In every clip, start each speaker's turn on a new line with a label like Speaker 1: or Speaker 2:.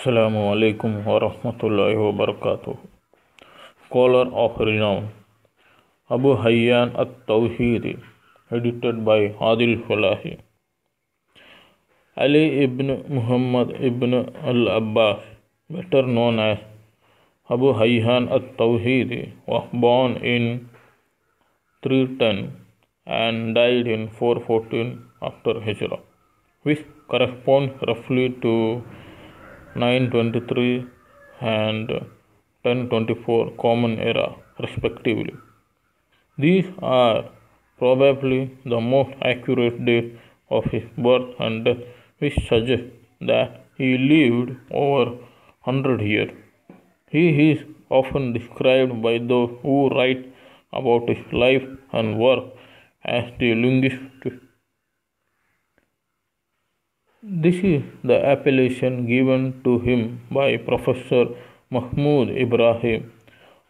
Speaker 1: Assalamu alaikum wa rahmatullahi wa barakatuh. Scholar of renown Abu Hayyan At-Tawheedi, edited by Adil Falahi. Ali ibn Muhammad ibn al-Abbas, better known as Abu Hayyan At-Tawheedi, was born in 310 and died in 414 after Hijrah, which corresponds roughly to 923 and 1024 Common Era, respectively. These are probably the most accurate dates of his birth and death, which suggest that he lived over 100 years. He is often described by those who write about his life and work as the linguist. This is the appellation given to him by Professor Mahmoud Ibrahim,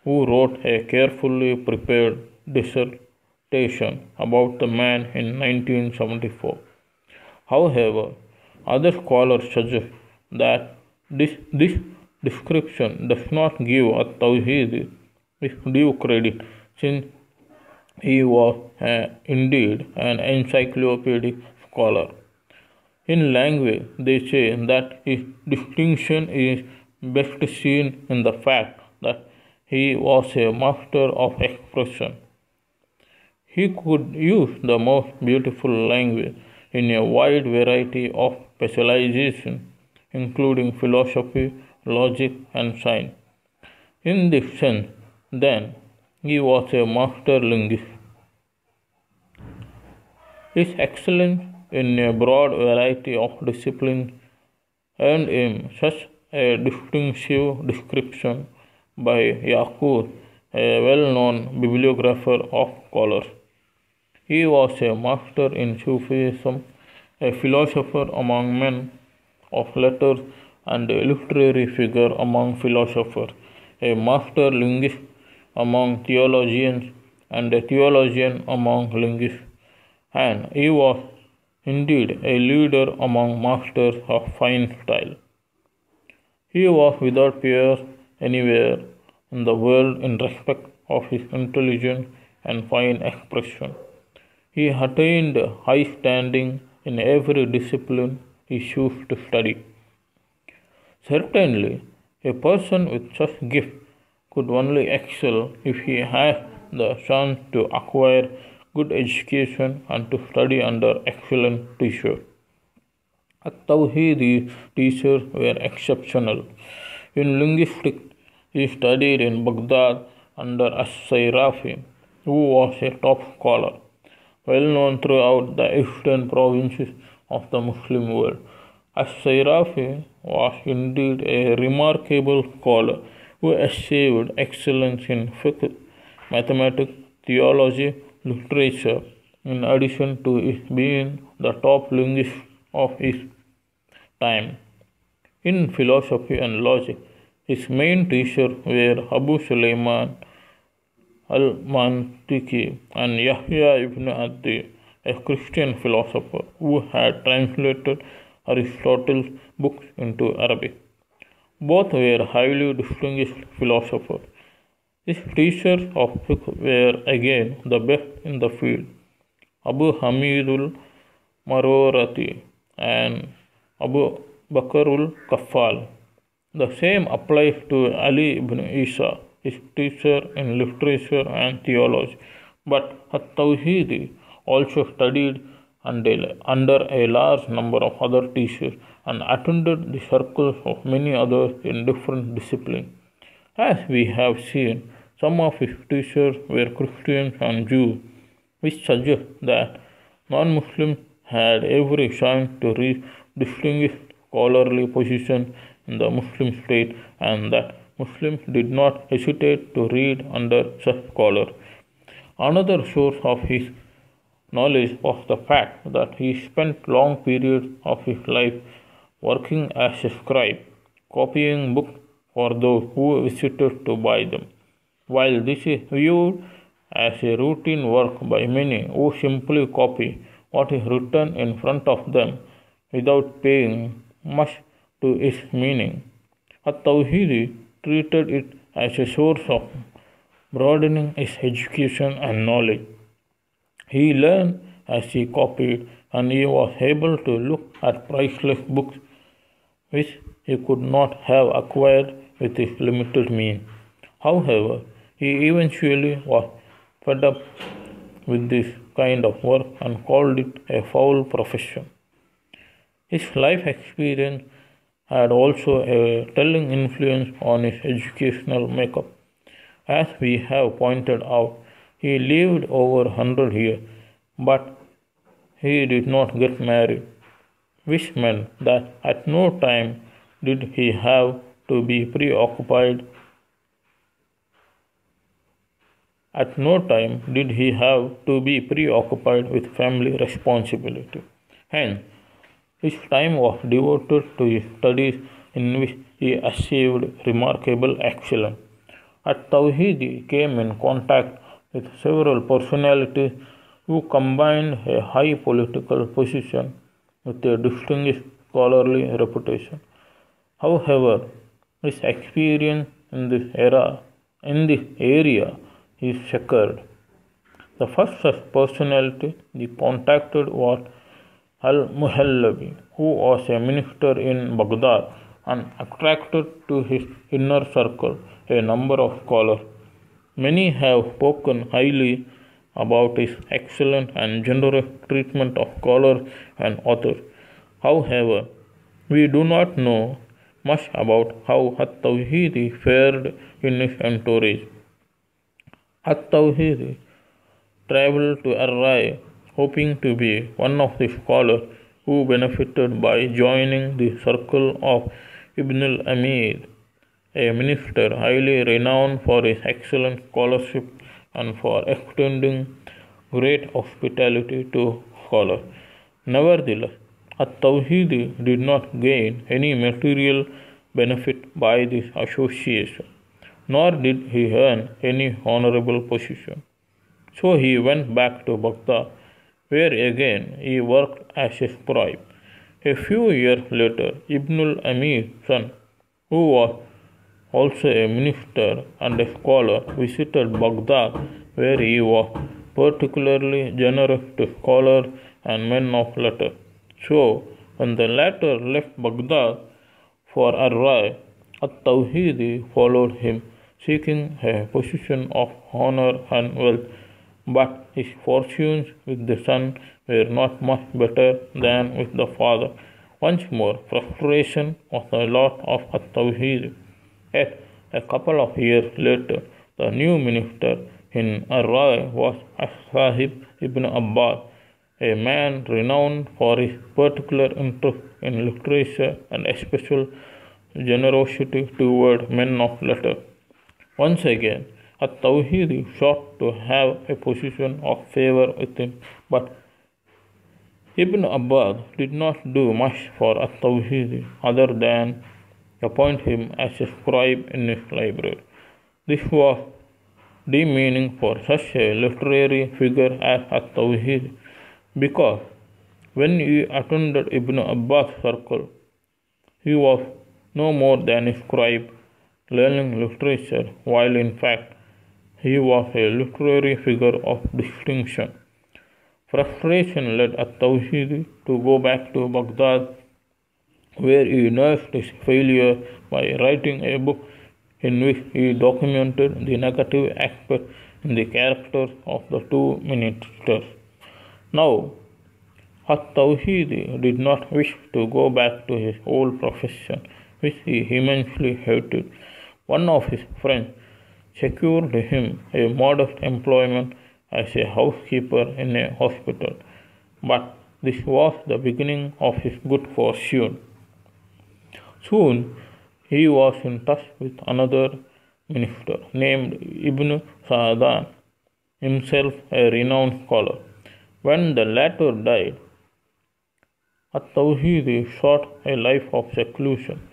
Speaker 1: who wrote a carefully prepared dissertation about the man in 1974. However, other scholars suggest that this description does not give At-Tawheedi his due credit, since he was indeed an encyclopedic scholar. In language, they say that his distinction is best seen in the fact that he was a master of expression. He could use the most beautiful language in a wide variety of specializations, including philosophy, logic, and science. In this sense, then, he was a master linguist. His excellence in a broad variety of disciplines earned him such a distinctive description by Yaqut, a well-known bibliographer of scholars. He was a master in Sufism, a philosopher among men of letters, and a literary figure among philosophers, a master linguist among theologians, and a theologian among linguists. And he was indeed a leader among masters of fine style. He was without peer anywhere in the world in respect of his intelligence and fine expression. He attained high standing in every discipline he chose to study. Certainly, a person with such gift could only excel if he had the chance to acquire good education and to study under excellent teachers. At-Tawheedi's teachers were exceptional. In linguistics, he studied in Baghdad under As-Sayrafi, who was a top scholar, well known throughout the eastern provinces of the Muslim world. As-Sayrafi was indeed a remarkable scholar who achieved excellence in fiqh, mathematics, theology, literature, in addition to his being the top linguist of his time. In philosophy and logic, his main teachers were Abu Sulaiman al-Mantiki and Yahya ibn Adi, a Christian philosopher who had translated Aristotle's books into Arabic. Both were highly distinguished philosophers. His teachers of fiqh were again the best in the field, Abu Hamidul Marorati and Abu Bakarul Kaffal. The same applies to Ali ibn Isa, his teacher in literature and theology. But At-Tawheedi also studied under a large number of other teachers and attended the circles of many others in different disciplines. As we have seen, some of his teachers were Christians and Jews, which suggests that non-Muslims had every chance to reach distinguished scholarly position in the Muslim state, and that Muslims did not hesitate to read under such scholars. Another source of his knowledge was the fact that he spent long periods of his life working as a scribe, copying books for those who visited to buy them. While this is viewed as a routine work by many who simply copy what is written in front of them without paying much to its meaning, At-Tawheedi treated it as a source of broadening his education and knowledge. He learned as he copied, and he was able to look at priceless books which he could not have acquired with his limited means. However, he eventually was fed up with this kind of work and called it a foul profession. His life experience had also a telling influence on his educational makeup. As we have pointed out, he lived over 100 years, but he did not get married, which meant that at no time did he have to be preoccupied. At no time did he have to be preoccupied with family responsibility. Hence, his time was devoted to his studies, in which he achieved remarkable excellence. At-Tawheedi came in contact with several personalities who combined a high political position with a distinguished scholarly reputation. However, his experience in this area is checkered. The first such personality he contacted was Al-Muhallabi, who was a minister in Baghdad and attracted to his inner circle a number of scholars. Many have spoken highly about his excellent and generous treatment of scholars and authors. However, we do not know much about how At-Tawheedi fared in his entourage. At-Tawheedi traveled to Arrai hoping to be one of the scholars who benefited by joining the circle of Ibn al-Amir, a minister highly renowned for his excellent scholarship and for extending great hospitality to scholars. Nevertheless, At-Tawheedi did not gain any material benefit by this association, nor did he earn any honorable position. So he went back to Baghdad, where again he worked as a scribe. A few years later, Ibn al-Amir's son, who was also a minister and a scholar, visited Baghdad, where he was particularly generous to scholars and men of letters. So, when the latter left Baghdad for Arrai, At-Tawheedi followed him, seeking a position of honor and wealth. But his fortunes with the son were not much better than with the father. Once more, frustration was the lot of At-Tawheedi. Yet, a couple of years later, the new minister in Arrai was Sahib ibn Abbas, a man renowned for his particular interest in literature and especial generosity toward men of letters. Once again, At-Tawheedi sought to have a position of favor with him, but Ibn Abbas did not do much for At-Tawheedi other than appoint him as a scribe in his library. This was demeaning for such a literary figure as At-Tawheedi, because when he attended Ibn Abbas' circle, he was no more than a scribe learning literature, while in fact he was a literary figure of distinction. Frustration led At-Tawheedi to go back to Baghdad, where he nursed his failure by writing a book in which he documented the negative aspects in the characters of the two ministers. Now, At-Tawheedi did not wish to go back to his old profession, which he immensely hated. One of his friends secured him a modest employment as a housekeeper in a hospital, but this was the beginning of his good fortune. Soon he was in touch with another minister named Ibn Sa'adan, himself a renowned scholar. When the latter died, At-Tawheedi sought a life of seclusion,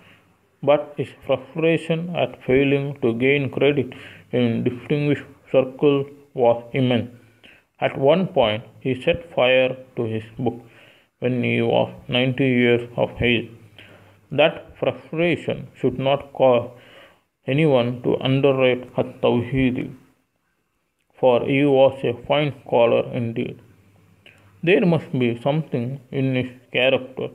Speaker 1: but his frustration at failing to gain credit in distinguished circles was immense. At one point, he set fire to his book when he was 90 years of age. That frustration should not cause anyone to underrate At-Tawheedi, for he was a fine scholar indeed. There must be something in his character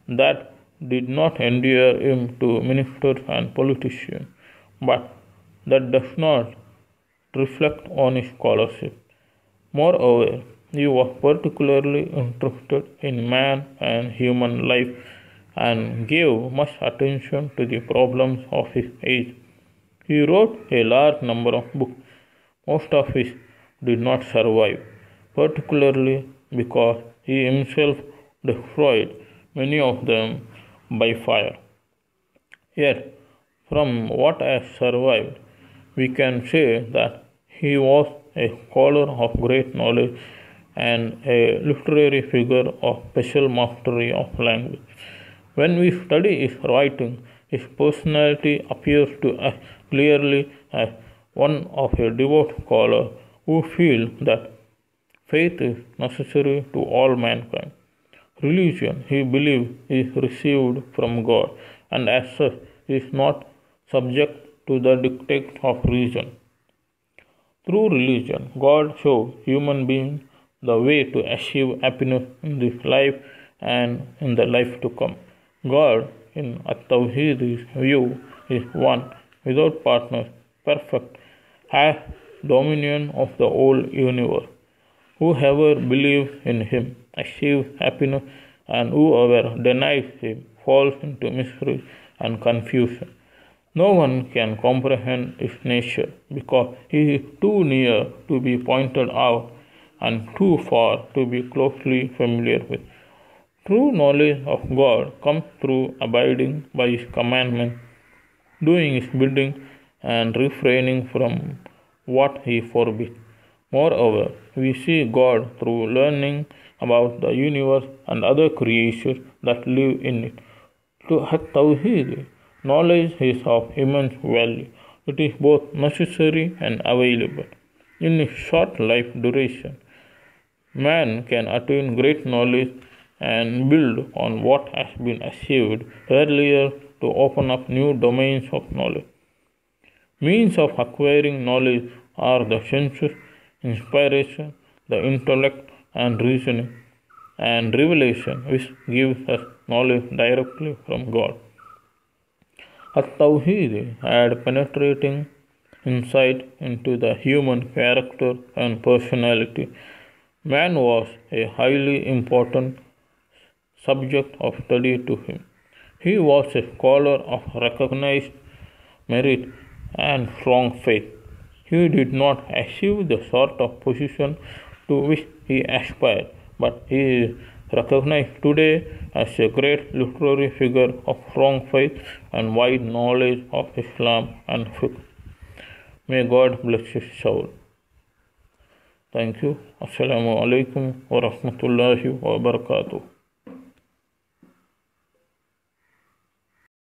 Speaker 1: that did not endear him to ministers and politicians, but that does not reflect on his scholarship. Moreover, he was particularly interested in man and human life and gave much attention to the problems of his age. He wrote a large number of books, most of which did not survive, particularly because he himself destroyed many of them by fire. Yet, from what has survived, we can say that he was a scholar of great knowledge and a literary figure of special mastery of language. When we study his writing, his personality appears to us clearly as one of a devout scholar who feels that faith is necessary to all mankind. Religion, he believes, is received from God, and as such is not subject to the dictates of reason. Through religion, God shows human beings the way to achieve happiness in this life and in the life to come. God, in At-Tawheedi's view, is one, without partners, perfect, has dominion of the whole universe. Whoever believes in him achieves happiness, and whoever denies him falls into misery and confusion. No one can comprehend his nature because he is too near to be pointed out and too far to be closely familiar with. True knowledge of God comes through abiding by his commandments, doing his bidding, and refraining from what he forbids. Moreover, we see God through learning about the universe and other creatures that live in it. To At-Tawheedi, knowledge is of immense value. It is both necessary and available. In its short life duration, man can attain great knowledge and build on what has been achieved earlier to open up new domains of knowledge. Means of acquiring knowledge are the senses, inspiration, the intellect, and reasoning, and revelation, which gives us knowledge directly from God. At-Tawheedi had penetrating insight into the human character and personality. Man was a highly important subject of study to him. He was a scholar of recognized merit and strong faith. He did not achieve the sort of position to which he aspired, but he is recognized today as a great literary figure of strong faith and wide knowledge of Islam and fiqh. May God bless his soul. Thank you. Assalamu alaikum wa rahmatullahi wa barakatuh.